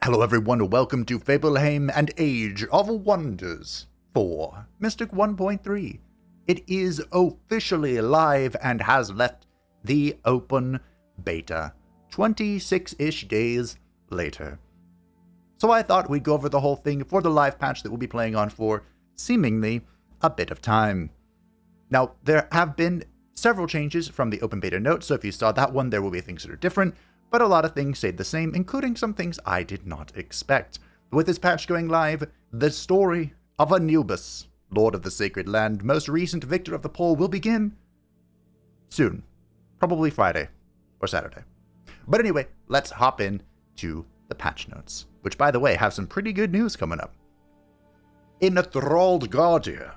Hello everyone, welcome to Fableheim and Age of Wonders 4 Mystic 1.3. It is officially live and has left the open beta 26-ish days later. So I thought we'd go over the whole thing for the live patch that we'll be playing on for seemingly a bit of time. Now, there have been several changes from the open beta note, so if you saw that one, there will be things that are different. But a lot of things stayed the same, including some things I did not expect. With this patch going live, the story of Anubis, Lord of the Sacred Land, most recent victor of the poll, will begin soon. Probably Friday or Saturday. But anyway, let's hop in to the patch notes, which, by the way, have some pretty good news coming up. Enthralled Guardian.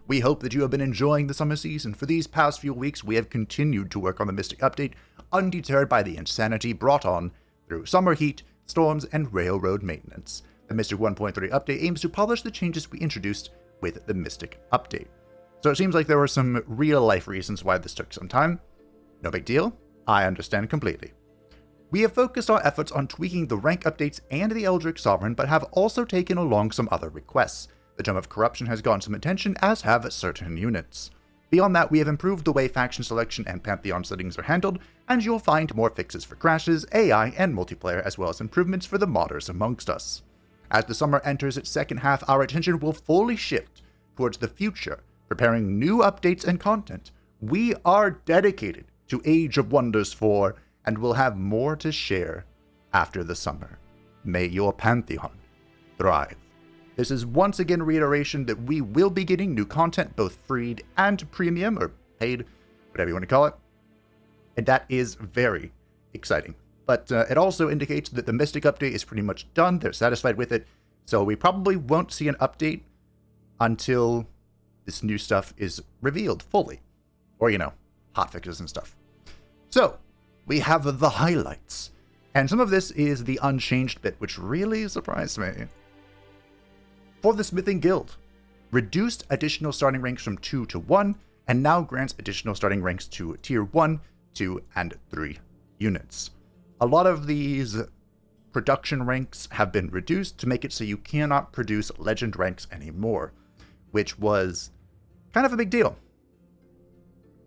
We hope that you have been enjoying the summer season. For these past few weeks, we have continued to work on the Mystic update, undeterred by the insanity brought on through summer heat, storms, and railroad maintenance. The Mystic 1.3 update aims to polish the changes we introduced with the Mystic update. So it seems like there were some real-life reasons why this took some time. No big deal. I understand completely. We have focused our efforts on tweaking the rank updates and the Eldritch Sovereign, but have also taken along some other requests. The Tome of Corruption has gotten some attention, as have certain units. Beyond that, we have improved the way faction selection and Pantheon settings are handled, and you'll find more fixes for crashes, AI, and multiplayer, as well as improvements for the modders amongst us. As the summer enters its second half, our attention will fully shift towards the future, preparing new updates and content. We are dedicated to Age of Wonders 4, and will have more to share after the summer. May your Pantheon thrive. This is once again reiteration that we will be getting new content, both freed and premium, or paid, whatever you want to call it. And that is very exciting. But it also indicates that the Mystic update is pretty much done. They're satisfied with it. So we probably won't see an update until this new stuff is revealed fully. Or, hotfixes and stuff. So, we have the highlights. And some of this is the unchanged bit, which really surprised me. For the Smithing Guild, reduced additional starting ranks from 2 to 1, and now grants additional starting ranks to Tier 1, 2, and 3 units. A lot of these production ranks have been reduced to make it so you cannot produce legend ranks anymore, which was kind of a big deal.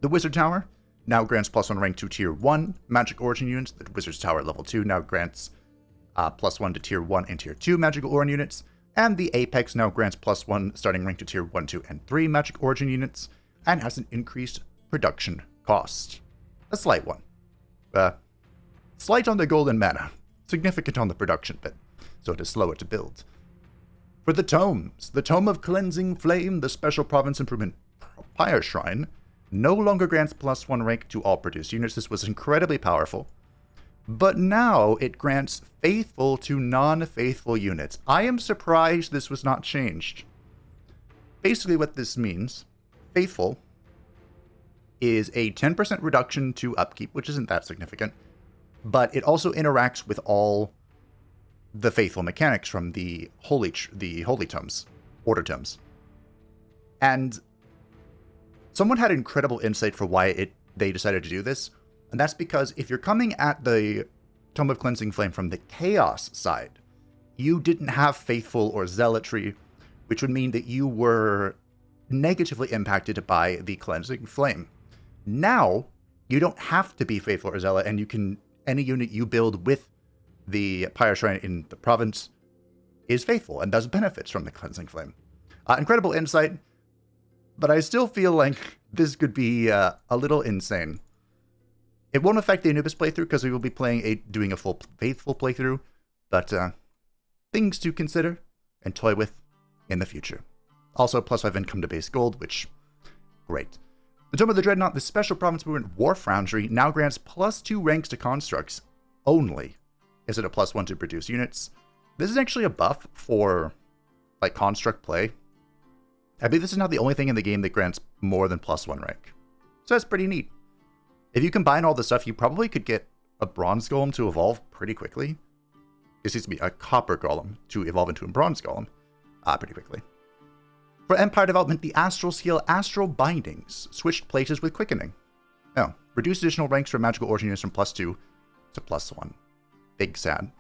The Wizard Tower now grants +1 rank to Tier 1 Magic Origin units. The Wizard's Tower level 2 now grants +1 to Tier 1 and Tier 2 Magic Origin units. And the Apex now grants +1 starting rank to Tier 1, 2, and 3 Magic Origin units, and has an increased production cost. A slight one. Slight on the golden mana, significant on the production bit, so it is slower to build. For the tomes, the Tome of Cleansing Flame, the Special Province Improvement Pyre Shrine, no longer grants +1 rank to all produced units. This was incredibly powerful. But now it grants faithful to non-faithful units. I am surprised this was not changed. Basically what this means, faithful is a 10% reduction to upkeep, which isn't that significant, but it also interacts with all the faithful mechanics from the holy tomes, order tomes. And someone had incredible insight for why they decided to do this. And that's because if you're coming at the Tome of Cleansing Flame from the Chaos side, you didn't have Faithful or Zealotry, which would mean that you were negatively impacted by the Cleansing Flame. Now, you don't have to be Faithful or Zealot, and any unit you build with the Pyre Shrine in the province is Faithful, and thus benefits from the Cleansing Flame. Incredible insight, but I still feel like this could be a little insane. It won't affect the Anubis playthrough because we will be doing a full faithful playthrough, but things to consider and toy with in the future. Also, +5 income to base gold, which, great. The Tome of the Dreadnought, the Special Province Movement War Foundry, now grants +2 ranks to constructs only, instead of +1 to produce units. This is actually a buff for, construct play. I believe this is not the only thing in the game that grants more than +1 rank. So that's pretty neat. If you combine all the stuff, you probably could get a bronze golem to evolve pretty quickly. This needs to be a copper golem to evolve into a bronze golem pretty quickly. For Empire development, the Astral Seal Astral Bindings switched places with Quickening. Oh, reduced additional ranks for magical origin units from +2 to +1. Big sad.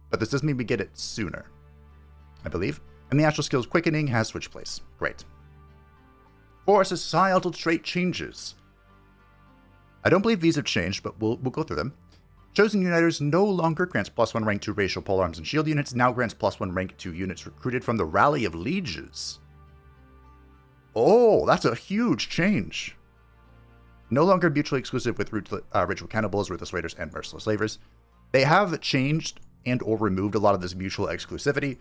But this doesn't mean we get it sooner, I believe. And the Astral Skills Quickening has switched place. Great. 4 societal trait changes. I don't believe these have changed, but we'll go through them. Chosen Uniters no longer grants +1 rank to racial polearms and shield units, now grants +1 rank to units recruited from the Rally of Lieges. Oh, that's a huge change. No longer mutually exclusive with Ritual Cannibals, Ruthless Raiders, and Merciless Slavers. They have changed and or removed a lot of this mutual exclusivity,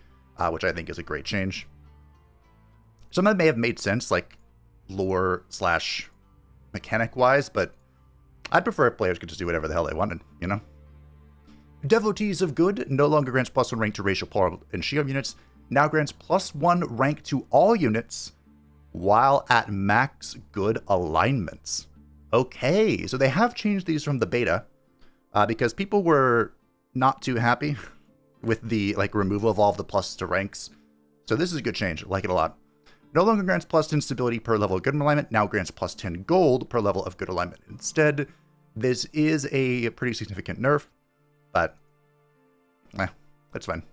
which I think is a great change. Some of them may have made sense, like lore / mechanic-wise, but I'd prefer if players could just do whatever the hell they wanted, you know? Devotees of Good no longer grants +1 rank to racial polearm and shield units, now grants +1 rank to all units while at max good alignments. Okay, so they have changed these from the beta because people were not too happy with the removal of all of the plus to ranks. So this is a good change. I like it a lot. No longer grants +10 stability per level of good alignment, now grants +10 gold per level of good alignment instead. This is a pretty significant nerf, but that's fine.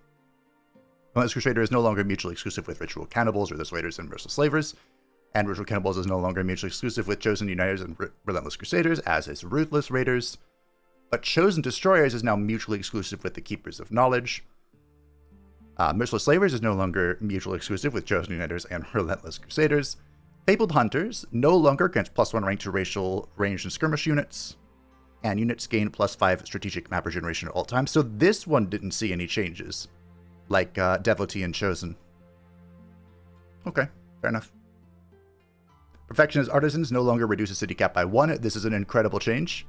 Relentless Crusader is no longer mutually exclusive with Ritual Cannibals, Ruthless Raiders, and Merciless Slavers. And Ritual Cannibals is no longer mutually exclusive with Chosen Uniters and Relentless Crusaders, as is Ruthless Raiders. But Chosen Destroyers is now mutually exclusive with the Keepers of Knowledge. Merciless Slavers is no longer mutually exclusive with Chosen Uniters and Relentless Crusaders. Fabled Hunters no longer grants +1 rank to racial ranged and skirmish units. And units gain +5 strategic map regeneration at all times. So this one didn't see any changes, like Devotee and Chosen. Okay, fair enough. Perfectionist Artisans no longer reduces city cap by 1. This is an incredible change,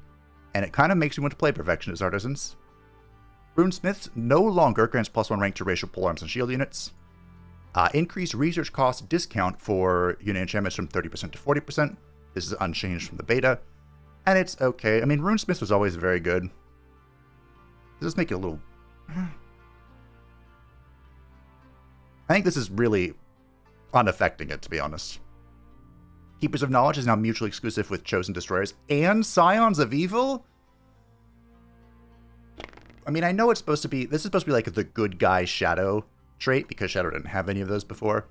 and it kind of makes me want to play Perfectionist Artisans. Runesmiths no longer grants +1 rank to racial polearms and shield units. Increased research cost discount for unit enchantments from 30% to 40%. This is unchanged from the beta, and it's okay. I mean, Runesmiths was always very good. Does this make it a little... I think this is really unaffecting it, to be honest. Keepers of Knowledge is now mutually exclusive with Chosen Destroyers and Scions of Evil? I mean, I know it's supposed to be... This is supposed to be like the good guy Shadow trait, because Shadow didn't have any of those before.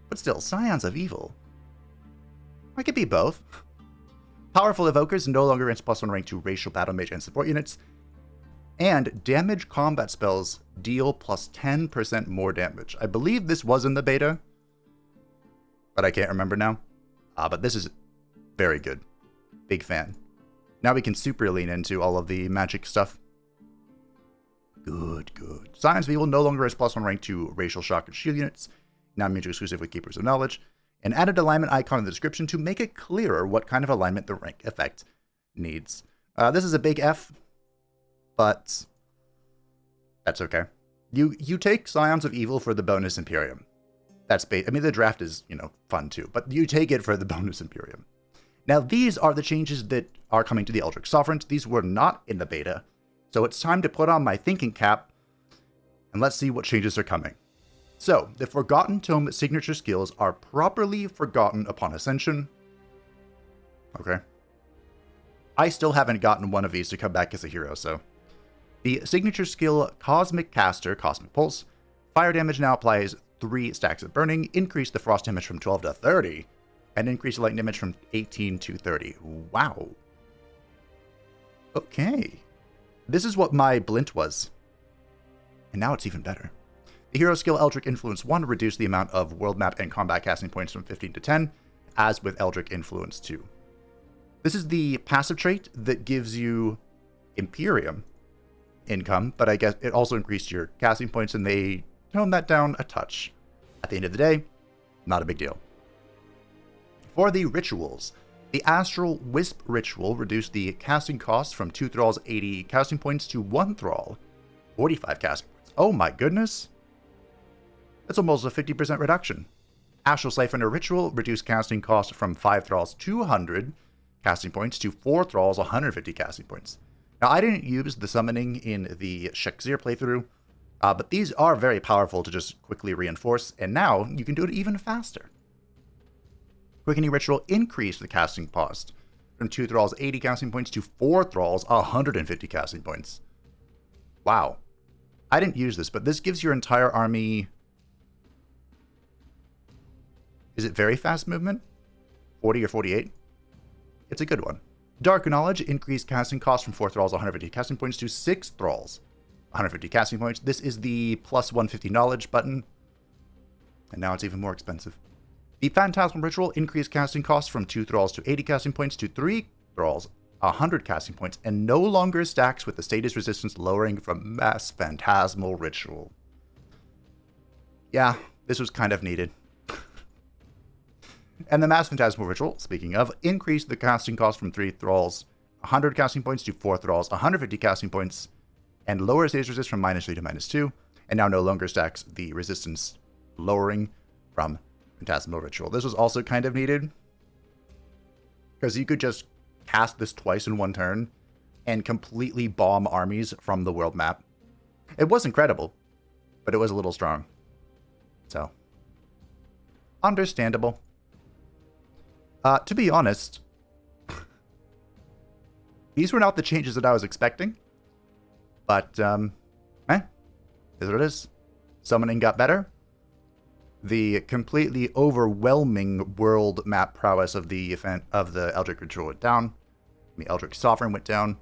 But still, Scions of Evil. I could be both. Powerful Evokers no longer grants +1 rank to racial battle mage and support units. And damage combat spells deal +10% more damage. I believe this was in the beta, but I can't remember now. But this is very good. Big fan. Now we can super lean into all of the magic stuff. Good, good. Scions of Evil no longer has +1 rank to racial shock and shield units, now mutually exclusive with Keepers of Knowledge. An added alignment icon in the description to make it clearer what kind of alignment the rank effect needs. This is a big F, but that's okay. You take Scions of Evil for the bonus Imperium. That's I mean, the draft is, fun too, but you take it for the bonus Imperium. Now, these are the changes that are coming to the Eldritch Sovereign. These were not in the beta, so it's time to put on my thinking cap, and let's see what changes are coming. So, the Forgotten Tome signature skills are properly forgotten upon Ascension. Okay. I still haven't gotten one of these to come back as a hero, so. The signature skill Cosmic Caster, Cosmic Pulse. Fire damage now applies 3 stacks of burning, increase the frost damage from 12 to 30, and increase the lightning damage from 18 to 30. Wow. Okay. This is what my Blint was. And now it's even better. The hero skill Eldritch Influence 1 reduced the amount of world map and combat casting points from 15 to 10, as with Eldritch Influence 2. This is the passive trait that gives you Imperium income, but I guess it also increased your casting points, and they toned that down a touch. At the end of the day, not a big deal. For the rituals, the Astral Wisp ritual reduced the casting cost from 2 thralls 80 casting points to 1 thrall 45 casting points. Oh my goodness! That's almost a 50% reduction. Astral Siphoner ritual reduced casting cost from 5 thralls 200 casting points to 4 thralls 150 casting points. Now, I didn't use the summoning in the Shek'Zir playthrough, but these are very powerful to just quickly reinforce, and now you can do it even faster. Quickening Ritual increased the casting cost from 2 thralls 80 casting points to 4 thralls 150 casting points. Wow. I didn't use this, but this gives your entire army... Is it very fast movement? 40 or 48? It's a good one. Dark Knowledge, increased casting cost from 4 thralls, 150 casting points to 6 thralls, 150 casting points. This is the plus 150 knowledge button. And now it's even more expensive. The Phantasmal Ritual, increased casting cost from 2 thralls to 80 casting points to 3 thralls, 100 casting points, and no longer stacks with the status resistance lowering from Mass Phantasmal Ritual. Yeah, this was kind of needed. And the Mass Phantasmal Ritual, speaking of, increased the casting cost from 3 thralls, 100 casting points to 4 thralls, 150 casting points, and lower status resist from -3 to -2, and now no longer stacks the resistance lowering from Phantasmal Ritual. This was also kind of needed, because you could just cast this twice in one turn and completely bomb armies from the world map. It was incredible, but it was a little strong. So, understandable. To be honest, these were not the changes that I was expecting. But, is what it is. Summoning got better. The completely overwhelming world map prowess of the event of the Eldritch Ritual went down. The Eldritch Sovereign went down.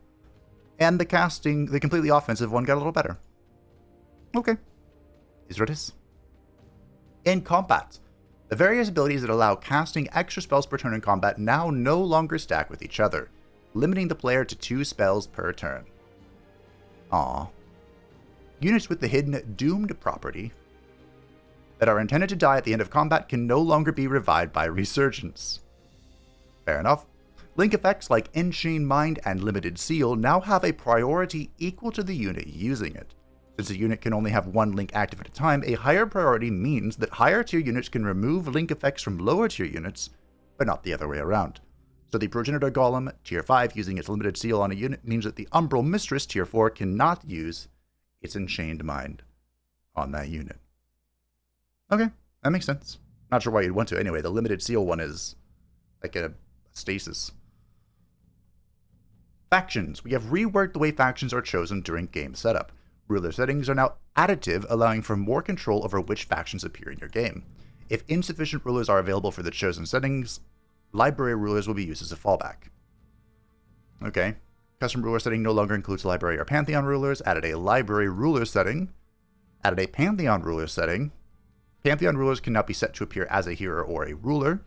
And the casting, the completely offensive one, got a little better. Okay. Is what it is. In combat, the various abilities that allow casting extra spells per turn in combat now no longer stack with each other, limiting the player to 2 spells per turn. Aww. Units with the hidden Doomed property that are intended to die at the end of combat can no longer be revived by Resurgence. Fair enough. Link effects like Enchained Mind and Limited Seal now have a priority equal to the unit using it. Since a unit can only have 1 link active at a time, a higher priority means that higher tier units can remove link effects from lower tier units, but not the other way around. So the Progenitor Golem, tier 5, using its Limited Seal on a unit means that the Umbral Mistress, tier 4, cannot use its Enchained Mind on that unit. Okay, that makes sense. Not sure why you'd want to anyway. The Limited Seal one is like a stasis. Factions. We have reworked the way factions are chosen during game setup. Ruler settings are now additive, allowing for more control over which factions appear in your game. If insufficient rulers are available for the chosen settings, library rulers will be used as a fallback. Okay. Custom ruler setting no longer includes library or Pantheon rulers. Added a library ruler setting. Added a Pantheon ruler setting. Pantheon rulers can now be set to appear as a hero or a ruler,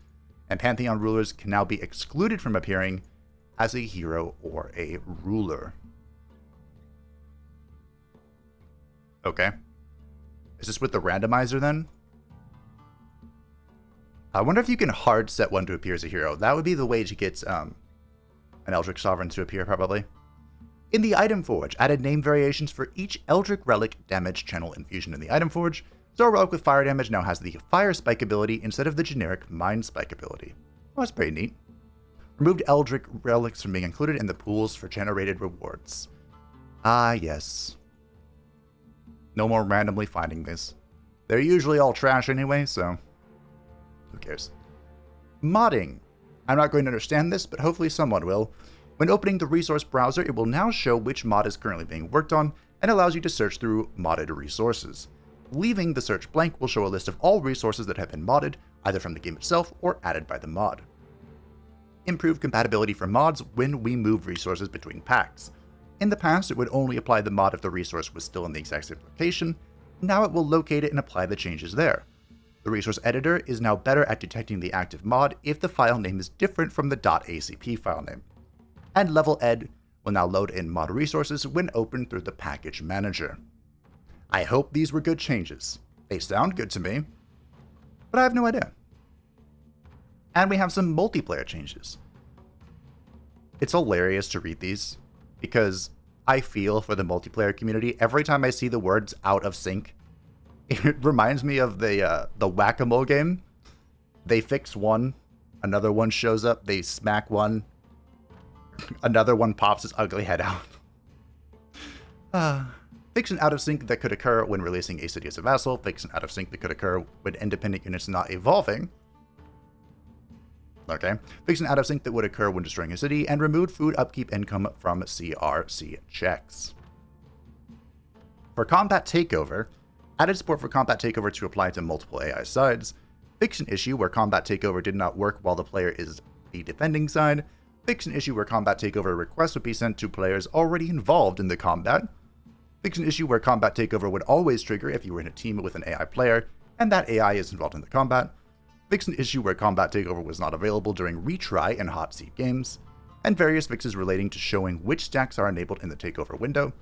and Pantheon rulers can now be excluded from appearing as a hero or a ruler. Okay. Is this with the randomizer then? I wonder if you can hard set one to appear as a hero. That would be the way to get an Eldritch Sovereign to appear, probably. In the Item Forge, added name variations for each Eldritch Relic damage channel infusion in the Item Forge. So a relic with fire damage now has the Fire Spike ability instead of the generic Mind Spike ability. Oh, that's pretty neat. Removed Eldritch Relics from being included in the pools for generated rewards. Ah, yes. No more randomly finding these. They're usually all trash anyway, so who cares? Modding. I'm not going to understand this, but hopefully someone will. When opening the resource browser, it will now show which mod is currently being worked on and allows you to search through modded resources. Leaving the search blank will show a list of all resources that have been modded, either from the game itself or added by the mod. Improve compatibility for mods when we move resources between packs. In the past, it would only apply the mod if the resource was still in the exact same location. Now it will locate it and apply the changes there. The resource editor is now better at detecting the active mod if the file name is different from the .acp file name. And Level Ed will now load in mod resources when opened through the package manager. I hope these were good changes. They sound good to me, but I have no idea. And we have some multiplayer changes. It's hilarious to read these, because I feel for the multiplayer community. Every time I see the words out of sync, it reminds me of the whack-a-mole game. They fix one, another one shows up, they smack one, another one pops its ugly head out. Fix an out of sync that could occur when releasing a city as a vassal. Fix an out of sync that could occur when independent units not evolving. Okay. Fix an out of sync that would occur when destroying a city, and remove food upkeep income from CRC checks. For combat takeover, added support for combat takeover to apply to multiple AI sides. Fix an issue where combat takeover did not work while the player is the defending side. Fix an issue where combat takeover requests would be sent to players already involved in the combat. Fix an issue where combat takeover would always trigger if you were in a team with an AI player, and that AI is involved in the combat. Fix an issue where combat takeover was not available during retry and hot seat games. And various fixes relating to showing which stacks are enabled in the takeover window.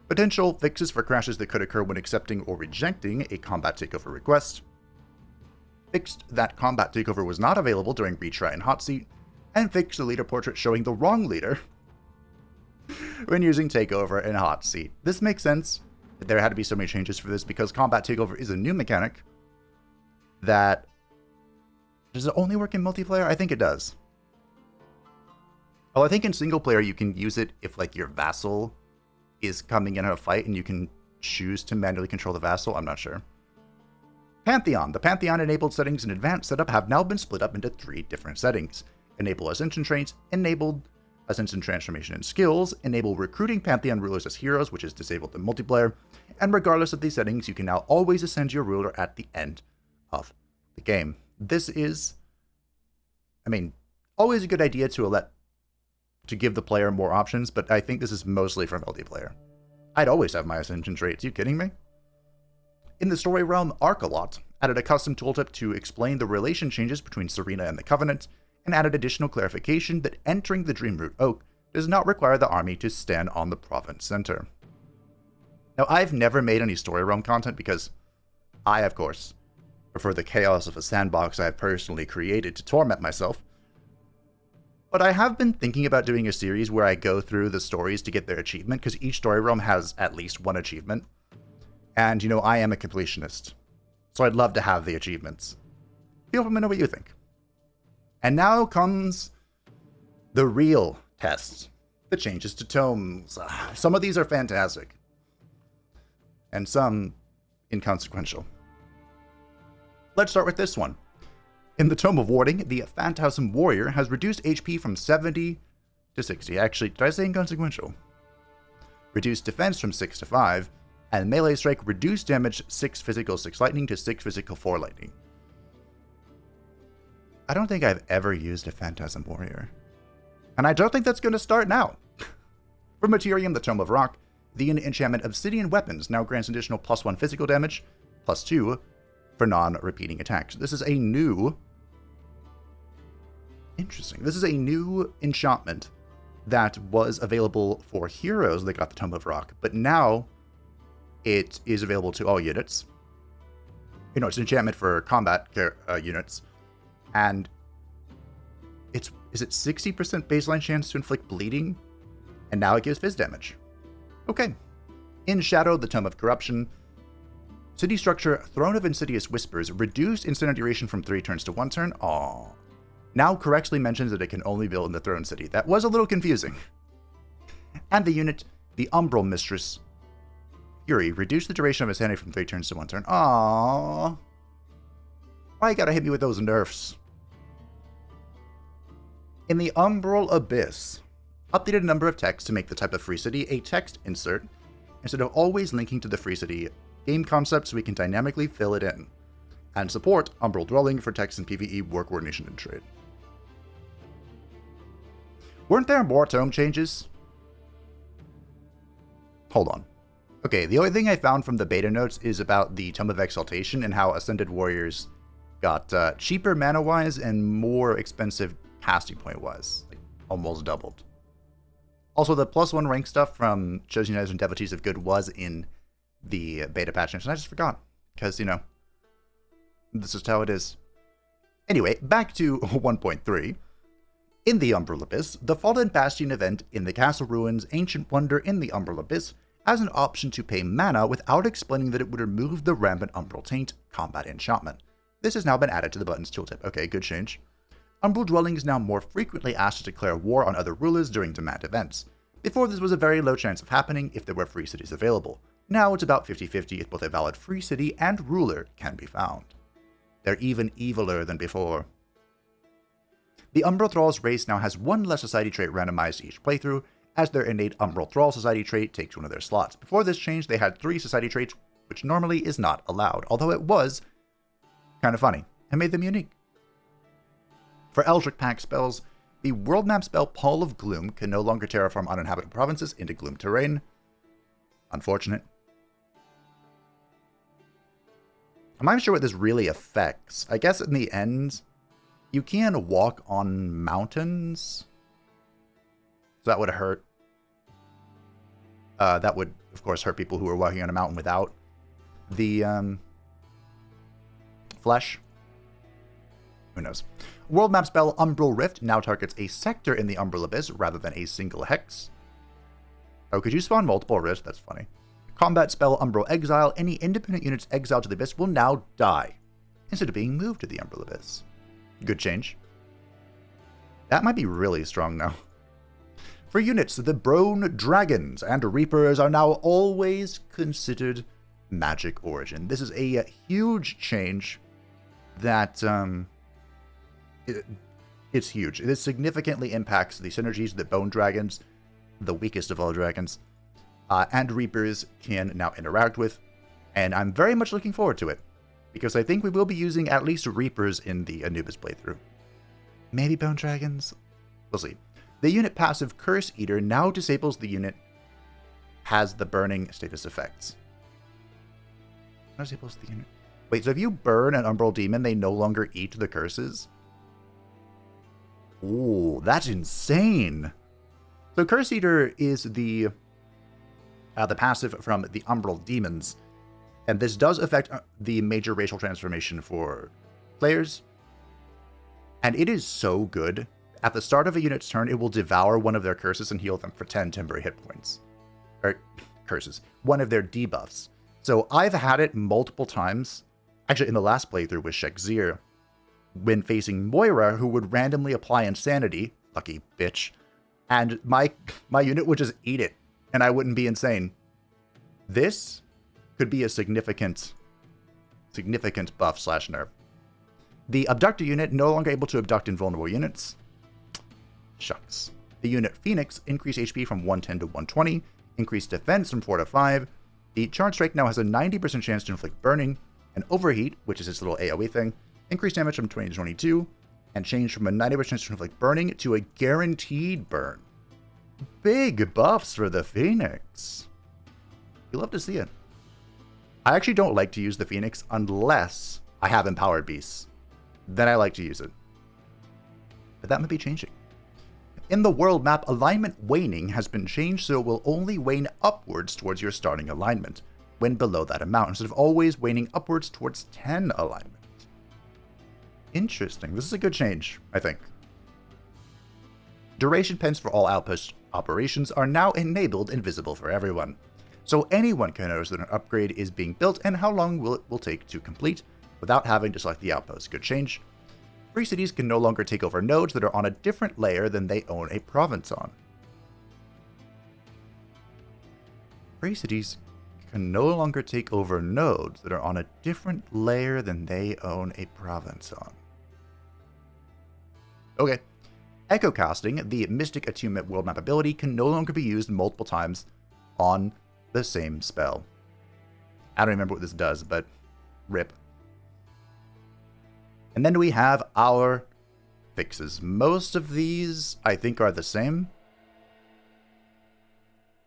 Potential fixes for crashes that could occur when accepting or rejecting a combat takeover request. Fixed that combat takeover was not available during retry and hot seat. And fixed the leader portrait showing the wrong leader when using takeover and hot seat. This makes sense. There had to be so many changes for this because combat takeover is a new mechanic that... Does it only work in multiplayer? I think it does. Well, I think in single player you can use it if like your vassal is coming in a fight and you can choose to manually control the vassal. I'm not sure. Pantheon. The Pantheon enabled settings in advanced setup have now been split up into 3 different settings. Enable Ascension traits, enabled Ascension transformation and skills, enable recruiting Pantheon rulers as heroes, which is disabled in multiplayer, and regardless of these settings, you can now always ascend your ruler at the end of the game. This is, always a good idea to give the player more options, but I think this is mostly for multiplayer. I'd always have my Ascension traits, you kidding me? In the story realm, Arcalot added a custom tooltip to explain the relation changes between Serena and the Covenant, and added additional clarification that entering the Dreamroot Oak does not require the army to stand on the province center. Now, I've never made any story realm content because I, of course, prefer the chaos of a sandbox I have personally created to torment myself. But I have been thinking about doing a series where I go through the stories to get their achievement, because each story realm has at least one achievement. And, I am a completionist, so I'd love to have the achievements. Feel free to know what you think. And now comes the real test, the changes to tomes. Some of these are fantastic, and some inconsequential. Let's start with this one. In the Tome of Warding, the Phantasm Warrior has reduced HP from 70 to 60. Actually, did I say inconsequential? Reduced defense from 6 to 5, and melee strike reduced damage 6 physical 6 lightning to 6 physical 4 lightning. I don't think I've ever used a Phantasm Warrior. And I don't think that's going to start now. For Materium, the Tome of Rock, the enchantment Obsidian Weapons now grants additional +1 physical damage, +2 for non-repeating attacks. This is a new... Interesting. This is a new enchantment that was available for heroes that got the Tome of Rock, but now it is available to all units. It's an enchantment for combat units. And is it 60% baseline chance to inflict bleeding? And now it gives phys damage. Okay. In Shadow, the Tome of Corruption. City structure, Throne of Insidious Whispers, reduced incentive duration from 3 turns to 1 turn. Aww. Now correctly mentions that it can only build in the Throne City. That was a little confusing. And the unit, the Umbral Mistress Fury, reduced the duration of his sanity from 3 turns to 1 turn. Aww. Why you gotta hit me with those nerfs? In the Umbral Abyss, updated a number of texts to make the type of Free City a text insert, instead of always linking to the Free City game concept, so we can dynamically fill it in. And support Umbral Dwelling for text and PvE, war coordination, and trade. Weren't there more tome changes? Hold on. Okay, the only thing I found from the beta notes is about the Tome of Exaltation and how Ascended Warriors got cheaper mana-wise and more expensive casting point-wise. Like, almost doubled. Also, the +1 rank stuff from Chosen Knights and Devotees of Good was in the beta patch notes, and I just forgot. Because, this is how it is. Anyway, back to 1.3. In the Umbral Abyss, the Fallen Bastion event in the Castle Ruins Ancient Wonder in the Umbral Abyss has an option to pay mana without explaining that it would remove the Rampant Umbral Taint combat enchantment. This has now been added to the button's tooltip. Okay, good change. Umbral Dwelling is now more frequently asked to declare war on other rulers during demand events. Before, this was a very low chance of happening if there were free cities available. Now it's about 50-50 if both a valid free city and ruler can be found. They're even eviler than before. The Umbral Thrall's race now has 1 less society trait randomized each playthrough, as their innate Umbral Thrall society trait takes one of their slots. Before this change, they had 3 society traits, which normally is not allowed, although it was kind of funny and made them unique. For Eldritch Pact spells, the world map spell Pall of Gloom can no longer terraform uninhabited provinces into gloom terrain. Unfortunate. I'm not sure what this really affects. I guess in the end, you can walk on mountains. So that would hurt. That would, of course, hurt people who are walking on a mountain without the flesh. Who knows? World map spell Umbral Rift now targets a sector in the Umbral Abyss rather than a single hex. Oh, could you spawn multiple rifts? That's funny. Combat spell Umbral Exile. Any independent units exiled to the Abyss will now die, instead of being moved to the Umbral Abyss. Good change. That might be really strong now. For units, the Brone Dragons and Reapers are now always considered magic origin. This is a huge change that it's huge. This significantly impacts the synergies that Bone Dragons, the weakest of all dragons, and Reapers can now interact with, and I'm very much looking forward to it, because I think we will be using at least Reapers in the Anubis playthrough. Maybe Bone Dragons? We'll see. The unit passive Curse Eater now disables the unit has the burning status effects. How disables the unit? Wait, so if you burn an Umbral Demon, they no longer eat the curses? Ooh, that's insane! So Curse Eater is the passive from the Umbral Demons, and this does affect the major racial transformation for players, and it is so good. At the start of a unit's turn, it will devour one of their curses and heal them for 10 temporary hit points. Or, curses. One of their debuffs. So I've had it multiple times, actually in the last playthrough with Shek'Zir, when facing Moira, who would randomly apply Insanity, lucky bitch, and my unit would just eat it, and I wouldn't be insane. This could be a significant buff / nerf. The Abductor unit no longer able to abduct invulnerable units. Shucks. The unit Phoenix increased HP from 110 to 120, increased defense from 4 to 5. The Charge Strike now has a 90% chance to inflict burning, and Overheat, which is its little AoE thing, increased damage from 20 to 22, and changed from a 90% chance to inflict burning to a guaranteed burn. Big buffs for the Phoenix. You love to see it. I actually don't like to use the Phoenix unless I have Empowered Beasts. Then I like to use it. But that might be changing. In the world map, alignment waning has been changed so it will only wane upwards towards your starting alignment, when below that amount, instead of always waning upwards towards 10 alignment. Interesting. This is a good change, I think. Duration pens for all outpost operations are now enabled and visible for everyone. So anyone can notice that an upgrade is being built and how long it will take to complete without having to select the outpost. Good change. Free cities can no longer take over nodes that are on a different layer than they own a province on. Free cities can no longer take over nodes that are on a different layer than they own a province on. Okay. Echo Casting, the Mystic Attunement world map ability, can no longer be used multiple times on the same spell. I don't remember what this does, but rip. And then we have our fixes. Most of these, I think, are the same.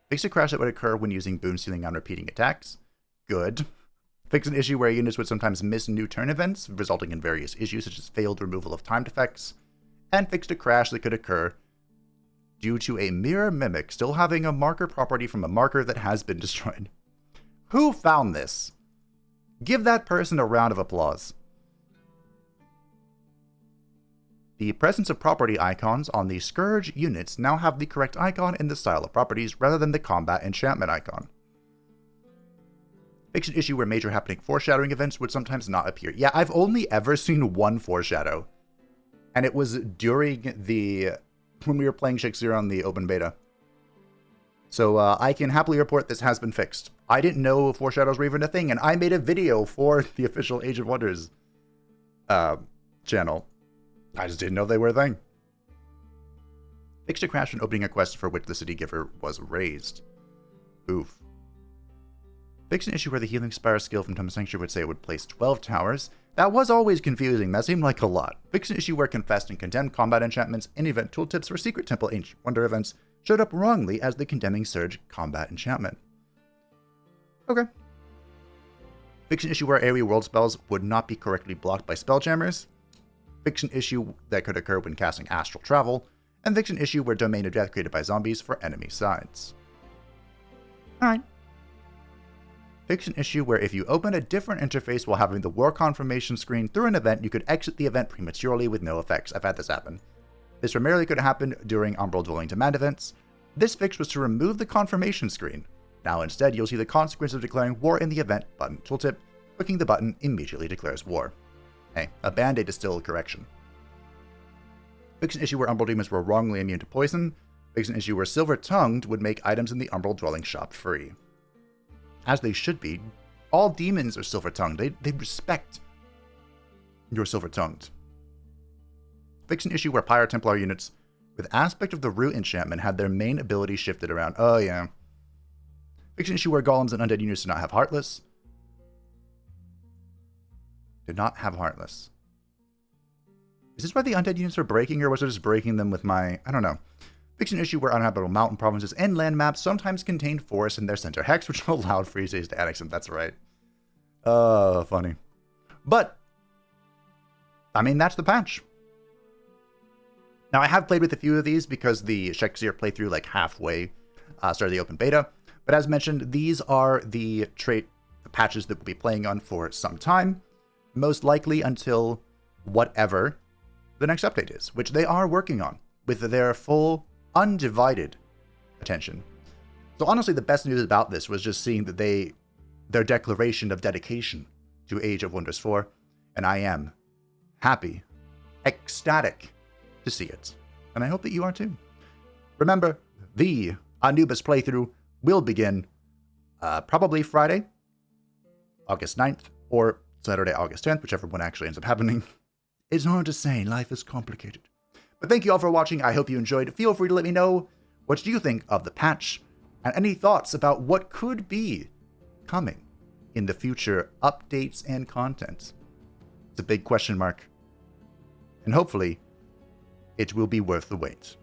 Fix a crash that would occur when using boon stealing on repeating attacks. Good. Fix an issue where units would sometimes miss new turn events, resulting in various issues such as failed removal of timed effects. And fixed a crash that could occur due to a mirror mimic still having a marker property from a marker that has been destroyed. Who found this? Give that person a round of applause. The presence of property icons on the Scourge units now have the correct icon in the style of properties rather than the combat enchantment icon. Fix an issue where major happening foreshadowing events would sometimes not appear. Yeah, I've only ever seen one foreshadow. And it was during when we were playing Shek'Zir on the open beta. So I can happily report this has been fixed. I didn't know foreshadows were even a thing, and I made a video for the official Age of Wonders channel. I just didn't know they were a thing. Fixed a crash when opening a quest for which the city giver was raised. Oof. Fixed an issue where the Healing Spire skill from Tomb Sanctuary would say it would place 12 towers. That was always confusing. That seemed like a lot. Fixed an issue where Confessed and Condemned combat enchantments and event tooltips for Secret Temple Ancient Wonder events showed up wrongly as the Condemning Surge combat enchantment. Okay. Fixed an issue where AoE world spells would not be correctly blocked by spelljammers. Fixed an issue that could occur when casting Astral Travel. And fixed an issue where Domain of Death created by zombies for enemy sides. Alright. Fix an issue where if you open a different interface while having the war confirmation screen through an event, you could exit the event prematurely with no effects. I've had this happen. This primarily could happen during Umbral Dwelling Demand events. This fix was to remove the confirmation screen. Now instead, you'll see the consequence of declaring war in the event button tooltip. Clicking the button immediately declares war. Hey, a band-aid is still a correction. Fix an issue where Umbral demons were wrongly immune to poison. Fix an issue where Silver-Tongued would make items in the Umbral Dwelling shop free. As they should be. All demons are Silver-Tongued. They respect your Silver-Tongued. Fix an issue where Pyre Templar units with aspect of the root enchantment had their main ability shifted around. Oh yeah. Fix an issue where golems and undead units did not have Heartless. Did not have Heartless. Is this why the undead units are breaking, or was it just breaking them with my... I don't know. Fix an issue where uninhabitable mountain provinces and land maps sometimes contained forests in their center hex, which allowed free states to annex them. That's right. Funny. But, I mean, that's the patch. Now, I have played with a few of these because the Shakespeare playthrough, like, halfway started the open beta. But as mentioned, these are the patches that we'll be playing on for some time. Most likely until whatever the next update is, which they are working on with their full, undivided attention. So honestly, the best news about this was just seeing that their declaration of dedication to Age of Wonders 4, and I am happy, ecstatic to see it. And I hope that you are too. Remember, the Anubis playthrough will begin probably Friday, August 9th, or Saturday, August 10th, whichever one actually ends up happening. It's hard to say, life is complicated. But thank you all for watching, I hope you enjoyed. Feel free to let me know what you think of the patch, and any thoughts about what could be coming in the future updates and content. It's a big question mark. And hopefully, it will be worth the wait.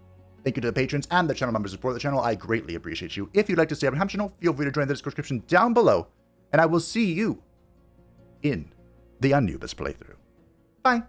Thank you to the patrons and the channel members who support the channel. I greatly appreciate you. If you'd like to stay up on the channel, feel free to join the description down below. And I will see you in the Anubis playthrough. Bye.